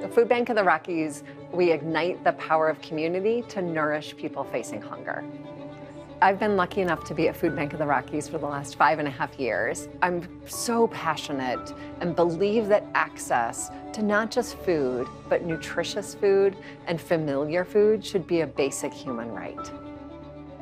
The Food Bank of the Rockies, we ignite the power of community to nourish people facing hunger. I've been lucky enough to be at Food Bank of the Rockies for the last 5.5 years. I'm so passionate and believe that access to not just food, but nutritious food and familiar food should be a basic human right.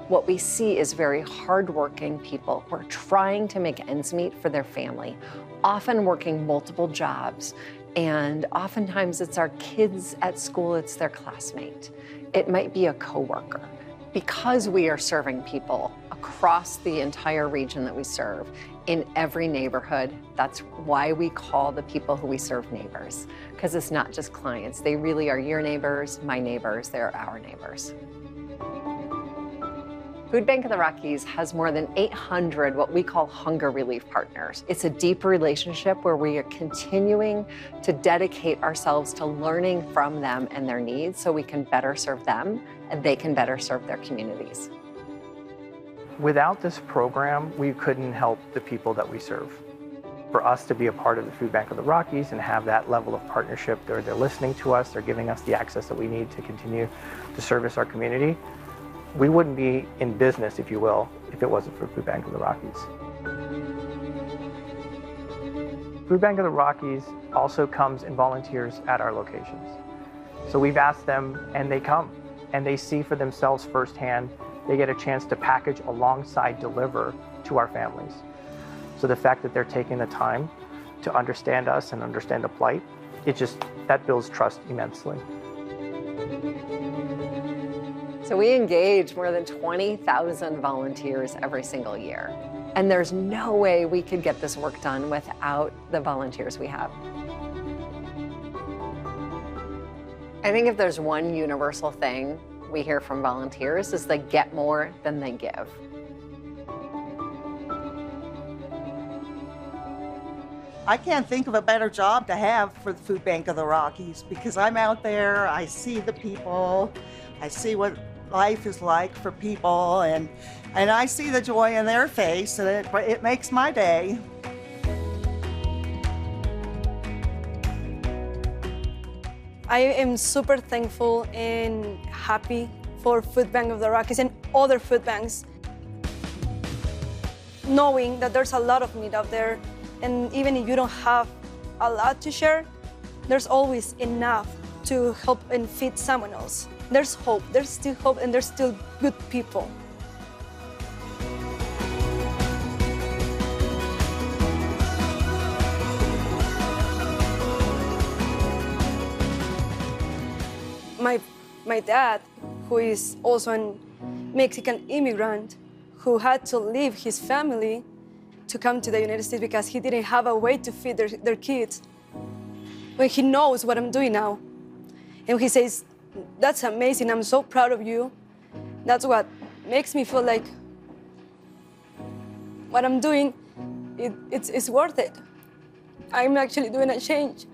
What we see is very hardworking people who are trying to make ends meet for their family, often working multiple jobs, and oftentimes it's our kids at school, it's their classmate. It might be a coworker. Because we are serving people across the entire region that we serve, in every neighborhood, that's why we call the people who we serve neighbors, because it's not just clients. They really are your neighbors, my neighbors, they're our neighbors. Food Bank of the Rockies has more than 800 what we call hunger relief partners. It's a deep relationship where we are continuing to dedicate ourselves to learning from them and their needs so we can better serve them and they can better serve their communities. Without this program, we couldn't help the people that we serve. For us to be a part of the Food Bank of the Rockies and have that level of partnership, they're listening to us, they're giving us the access that we need to continue to service our community. We wouldn't be in business, if you will, if it wasn't for Food Bank of the Rockies. Food Bank of the Rockies also comes and volunteers at our locations. So we've asked them, and they come, and they see for themselves firsthand. They get a chance to package alongside deliver to our families. So the fact that they're taking the time to understand us and understand the plight, that builds trust immensely. So we engage more than 20,000 volunteers every single year. And there's no way we could get this work done without the volunteers we have. I think if there's one universal thing we hear from volunteers is they get more than they give. I can't think of a better job to have for the Food Bank of the Rockies because I'm out there, I see the people, I see what life is like for people, and I see the joy in their face, and it makes my day. I am super thankful and happy for Food Bank of the Rockies and other food banks, knowing that there's a lot of need out there, and even if you don't have a lot to share, there's always enough to help and feed someone else. There's hope, there's still hope, and there's still good people. My dad, who is also a Mexican immigrant, who had to leave his family to come to the United States because he didn't have a way to feed their kids. When he knows what I'm doing now, and he says, "That's amazing, I'm so proud of you," that's what makes me feel like what I'm doing, it's worth it. I'm actually doing a change.